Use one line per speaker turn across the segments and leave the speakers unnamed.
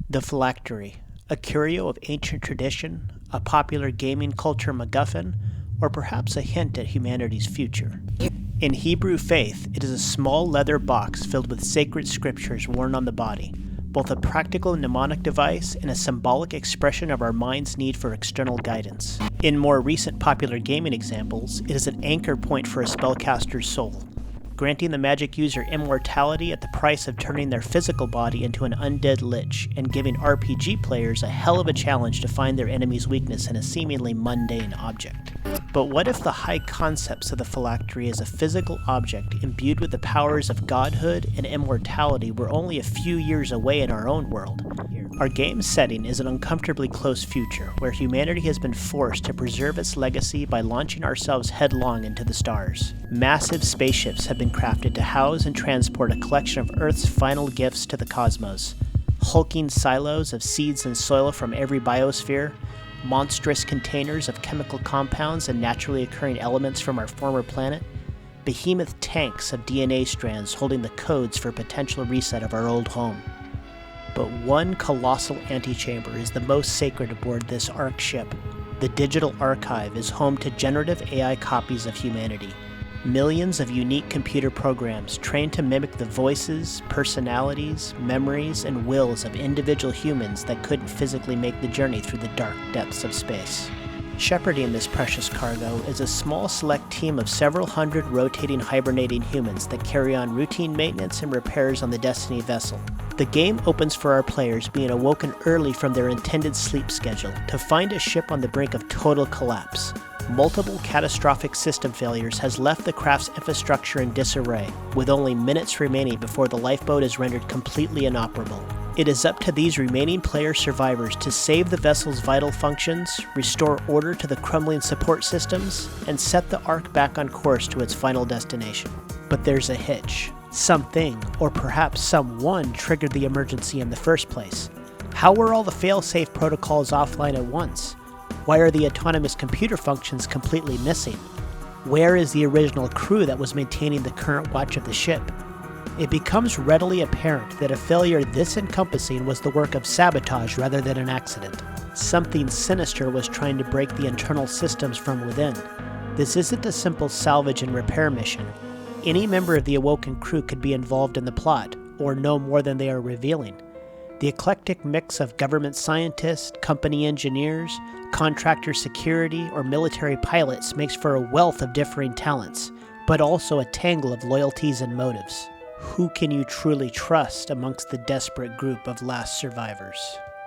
The phylactery, a curio of ancient tradition, a popular gaming culture MacGuffin, or perhaps a hint at humanity's future. In Hebrew faith, it is a small leather box filled with sacred scriptures worn on the body, both a practical mnemonic device and a symbolic expression of our mind's need for external guidance. In more recent popular gaming examples, it is an anchor point for a spellcaster's soul, granting the magic user immortality at the price of turning their physical body into an undead lich, and giving RPG players a hell of a challenge to find their enemy's weakness in a seemingly mundane object. But what if the high concepts of the phylactery as a physical object imbued with the powers of godhood and immortality were only a few years away in our own world? Our game's setting is an uncomfortably close future, where humanity has been forced to preserve its legacy by launching ourselves headlong into the stars. Massive spaceships have been crafted to house and transport a collection of Earth's final gifts to the cosmos. Hulking silos of seeds and soil from every biosphere, monstrous containers of chemical compounds and naturally occurring elements from our former planet, behemoth tanks of DNA strands holding the codes for potential reset of our old home. But one colossal antechamber is the most sacred aboard this Ark ship. The digital archive is home to generative AI copies of humanity. Millions of unique computer programs trained to mimic the voices, personalities, memories, and wills of individual humans that couldn't physically make the journey through the dark depths of space. Shepherding this precious cargo is a small select team of several hundred rotating hibernating humans that carry on routine maintenance and repairs on the Destiny vessel. The game opens for our players being awoken early from their intended sleep schedule to find a ship on the brink of total collapse. Multiple catastrophic system failures has left the craft's infrastructure in disarray, with only minutes remaining before the lifeboat is rendered completely inoperable. It is up to these remaining player survivors to save the vessel's vital functions, restore order to the crumbling support systems, and set the Ark back on course to its final destination. But there's a hitch. Something, or perhaps someone, triggered the emergency in the first place. How were all the fail-safe protocols offline at once? Why are the autonomous computer functions completely missing? Where is the original crew that was maintaining the current watch of the ship? It becomes readily apparent that a failure this encompassing was the work of sabotage rather than an accident. Something sinister was trying to break the internal systems from within. This isn't a simple salvage and repair mission. Any member of the awoken crew could be involved in the plot, or know more than they are revealing. The eclectic mix of government scientists, company engineers, contractor security, or military pilots makes for a wealth of differing talents, but also a tangle of loyalties and motives. Who can you truly trust amongst the desperate group of last survivors?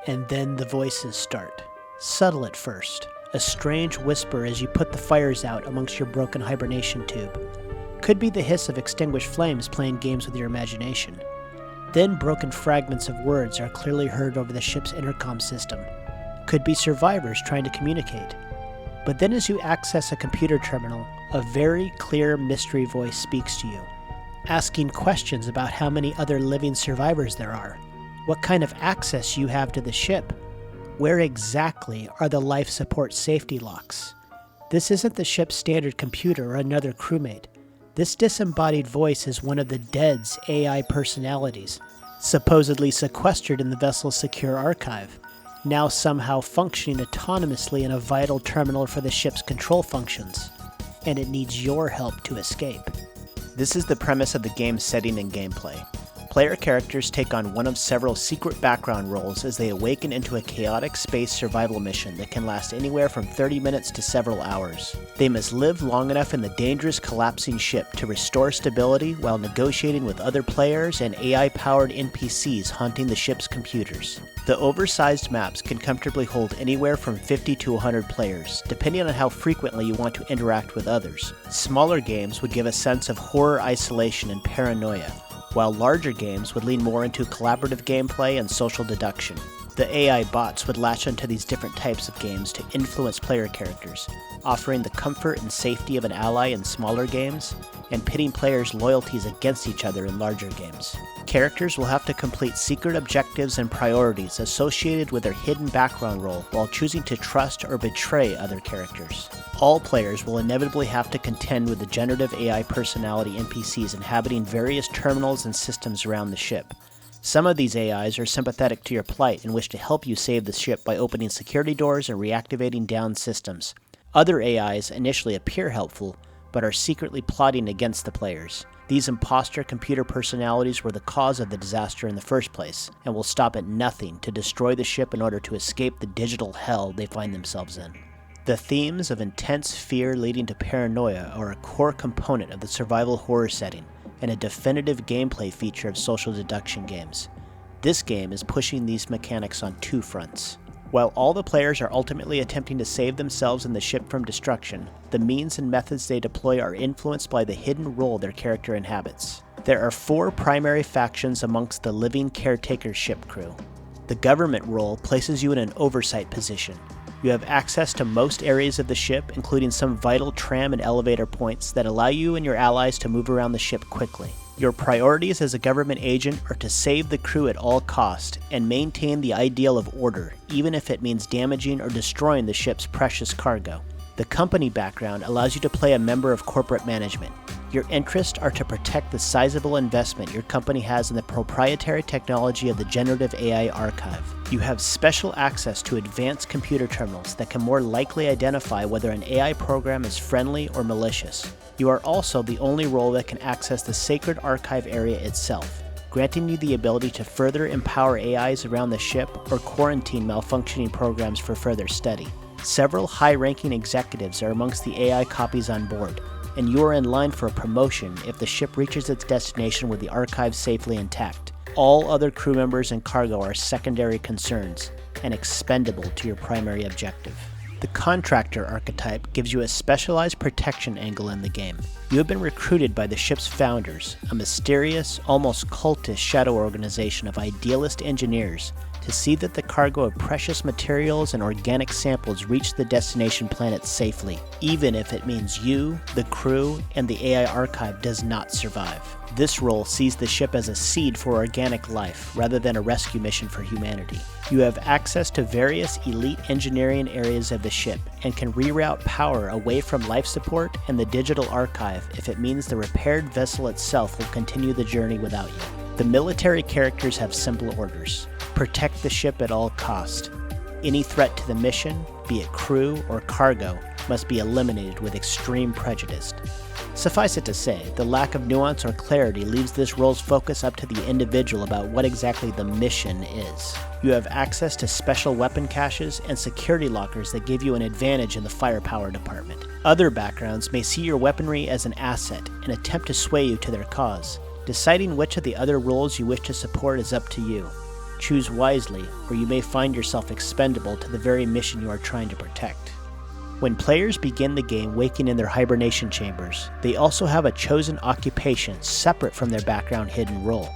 And then the voices start. Subtle at first, a strange whisper as you put the fires out amongst your broken hibernation tube. Could be the hiss of extinguished flames playing games with your imagination. Then broken fragments of words are clearly heard over the ship's intercom system. Could be survivors trying to communicate. But then as you access a computer terminal, a very clear mystery voice speaks to you, asking questions about how many other living survivors there are, what kind of access you have to the ship, where exactly are the life support safety locks. This isn't the ship's standard computer or another crewmate. This disembodied voice is one of the dead's AI personalities, supposedly sequestered in the vessel's secure archive, now somehow functioning autonomously in a vital terminal for the ship's control functions, and it needs your help to escape. This is the premise of the game's setting and gameplay. Player characters take on one of several secret background roles as they awaken into a chaotic space survival mission that can last anywhere from 30 minutes to several hours. They must live long enough in the dangerous collapsing ship to restore stability while negotiating with other players and AI-powered NPCs haunting the ship's computers. The oversized maps can comfortably hold anywhere from 50 to 100 players, depending on how frequently you want to interact with others. Smaller games would give a sense of horror isolation and paranoia, while larger games would lean more into collaborative gameplay and social deduction. The AI bots would latch onto these different types of games to influence player characters, offering the comfort and safety of an ally in smaller games, and pitting players' loyalties against each other in larger games. Characters will have to complete secret objectives and priorities associated with their hidden background role while choosing to trust or betray other characters. All players will inevitably have to contend with the generative AI personality NPCs inhabiting various terminals and systems around the ship, Some of these AIs are sympathetic to your plight and wish to help you save the ship by opening security doors and reactivating downed systems. Other AIs initially appear helpful, but are secretly plotting against the players. These imposter computer personalities were the cause of the disaster in the first place, and will stop at nothing to destroy the ship in order to escape the digital hell they find themselves in. The themes of intense fear leading to paranoia are a core component of the survival horror setting, and a definitive gameplay feature of social deduction games. This game is pushing these mechanics on two fronts. While all the players are ultimately attempting to save themselves and the ship from destruction, the means and methods they deploy are influenced by the hidden role their character inhabits. There are 4 primary factions amongst the living caretaker ship crew. The government role places you in an oversight position. You have access to most areas of the ship, including some vital tram and elevator points that allow you and your allies to move around the ship quickly. Your priorities as a government agent are to save the crew at all cost and maintain the ideal of order, even if it means damaging or destroying the ship's precious cargo. The company background allows you to play a member of corporate management. Your interests are to protect the sizable investment your company has in the proprietary technology of the Generative AI Archive. You have special access to advanced computer terminals that can more likely identify whether an AI program is friendly or malicious. You are also the only role that can access the sacred archive area itself, granting you the ability to further empower AIs around the ship or quarantine malfunctioning programs for further study. Several high-ranking executives are amongst the AI copies on board, and you are in line for a promotion if the ship reaches its destination with the archive safely intact. All other crew members and cargo are secondary concerns, and expendable to your primary objective. The contractor archetype gives you a specialized protection angle in the game. You have been recruited by the ship's founders, a mysterious, almost cultist shadow organization of idealist engineers, to see that the cargo of precious materials and organic samples reach the destination planet safely, even if it means you, the crew, and the AI archive does not survive. This role sees the ship as a seed for organic life, rather than a rescue mission for humanity. You have access to various elite engineering areas of the ship, and can reroute power away from life support and the digital archive if it means the repaired vessel itself will continue the journey without you. The military characters have simple orders. Protect the ship at all cost. Any threat to the mission, be it crew or cargo, must be eliminated with extreme prejudice. Suffice it to say, the lack of nuance or clarity leaves this role's focus up to the individual about what exactly the mission is. You have access to special weapon caches and security lockers that give you an advantage in the firepower department. Other backgrounds may see your weaponry as an asset and attempt to sway you to their cause. Deciding which of the other roles you wish to support is up to you. Choose wisely, or you may find yourself expendable to the very mission you are trying to protect. When players begin the game waking in their hibernation chambers, they also have a chosen occupation separate from their background hidden role.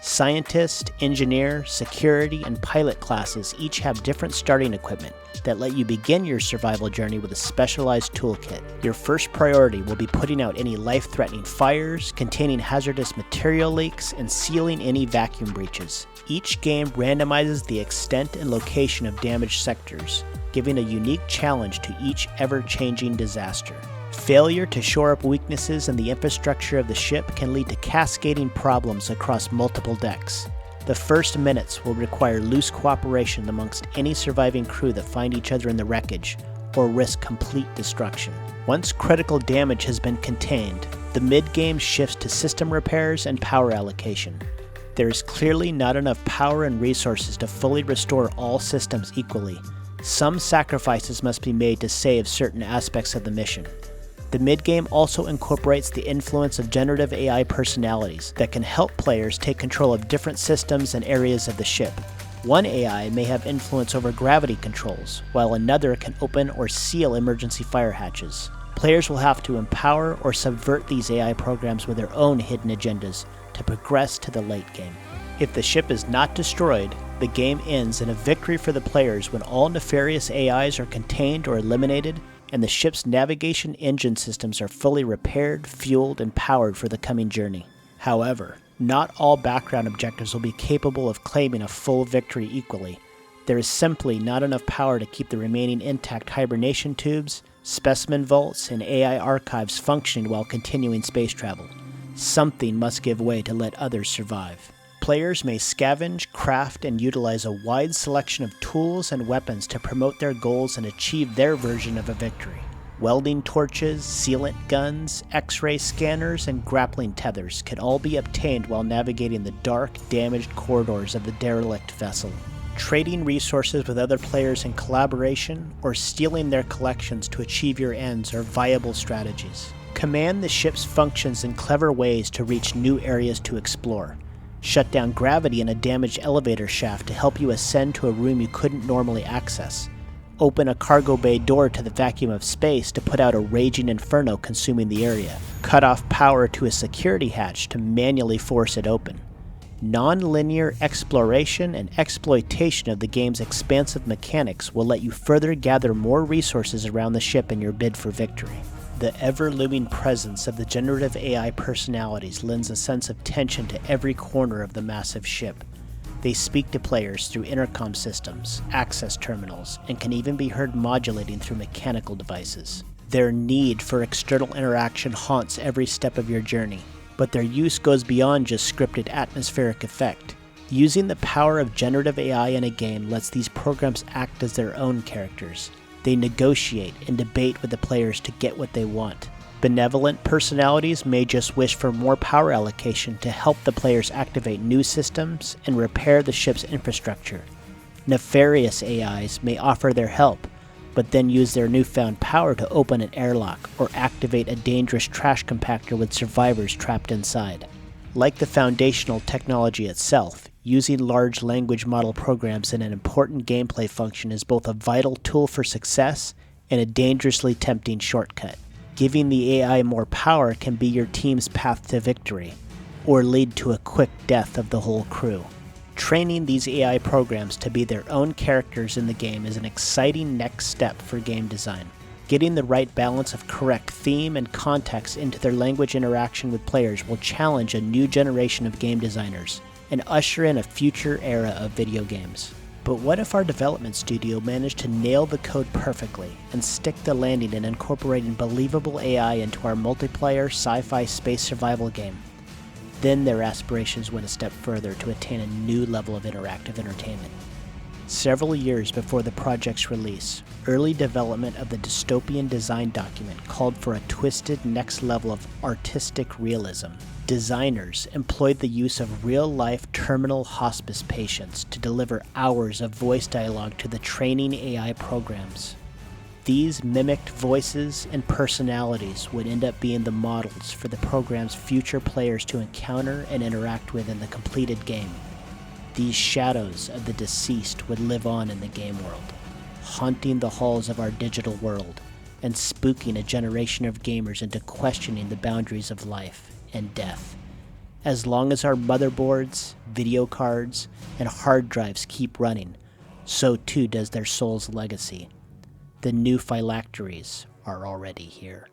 Scientist, engineer, security, and pilot classes each have different starting equipment that let you begin your survival journey with a specialized toolkit. Your first priority will be putting out any life-threatening fires, containing hazardous material leaks, and sealing any vacuum breaches. Each game randomizes the extent and location of damaged sectors, giving a unique challenge to each ever-changing disaster. Failure to shore up weaknesses in the infrastructure of the ship can lead to cascading problems across multiple decks. The first minutes will require loose cooperation amongst any surviving crew that find each other in the wreckage, or risk complete destruction. Once critical damage has been contained, the mid-game shifts to system repairs and power allocation. There is clearly not enough power and resources to fully restore all systems equally. Some sacrifices must be made to save certain aspects of the mission. The mid-game also incorporates the influence of generative AI personalities that can help players take control of different systems and areas of the ship. One AI may have influence over gravity controls, while another can open or seal emergency fire hatches. Players will have to empower or subvert these AI programs with their own hidden agendas to progress to the late game. If the ship is not destroyed, the game ends in a victory for the players when all nefarious AIs are contained or eliminated, and the ship's navigation engine systems are fully repaired, fueled, and powered for the coming journey. However, not all background objectives will be capable of claiming a full victory equally. There is simply not enough power to keep the remaining intact hibernation tubes, specimen vaults, and AI archives functioning while continuing space travel. Something must give way to let others survive. Players may scavenge, craft, and utilize a wide selection of tools and weapons to promote their goals and achieve their version of a victory. Welding torches, sealant guns, X-ray scanners, and grappling tethers can all be obtained while navigating the dark, damaged corridors of the derelict vessel. Trading resources with other players in collaboration or stealing their collections to achieve your ends are viable strategies. Command the ship's functions in clever ways to reach new areas to explore. Shut down gravity in a damaged elevator shaft to help you ascend to a room you couldn't normally access. Open a cargo bay door to the vacuum of space to put out a raging inferno consuming the area. Cut off power to a security hatch to manually force it open. Non-linear exploration and exploitation of the game's expansive mechanics will let you further gather more resources around the ship in your bid for victory. The ever-looming presence of the generative AI personalities lends a sense of tension to every corner of the massive ship. They speak to players through intercom systems, access terminals, and can even be heard modulating through mechanical devices. Their need for external interaction haunts every step of your journey, but their use goes beyond just scripted atmospheric effect. Using the power of generative AI in a game lets these programs act as their own characters. They negotiate and debate with the players to get what they want. Benevolent personalities may just wish for more power allocation to help the players activate new systems and repair the ship's infrastructure. Nefarious AIs may offer their help, but then use their newfound power to open an airlock or activate a dangerous trash compactor with survivors trapped inside. Like the foundational technology itself, using large language model programs in an important gameplay function is both a vital tool for success and a dangerously tempting shortcut. Giving the AI more power can be your team's path to victory, or lead to a quick death of the whole crew. Training these AI programs to be their own characters in the game is an exciting next step for game design. Getting the right balance of correct theme and context into their language interaction with players will challenge a new generation of game designers and usher in a future era of video games. But what if our development studio managed to nail the code perfectly and stick the landing in incorporating believable AI into our multiplayer sci-fi space survival game? Then their aspirations went a step further to attain a new level of interactive entertainment. Several years before the project's release, early development of the dystopian design document called for a twisted next level of artistic realism. Designers employed the use of real-life terminal hospice patients to deliver hours of voice dialogue to the training AI programs. These mimicked voices and personalities would end up being the models for the program's future players to encounter and interact with in the completed game. These shadows of the deceased would live on in the game world, haunting the halls of our digital world and spooking a generation of gamers into questioning the boundaries of life and death. As long as our motherboards, video cards, and hard drives keep running, so too does their soul's legacy. The new phylacteries are already here.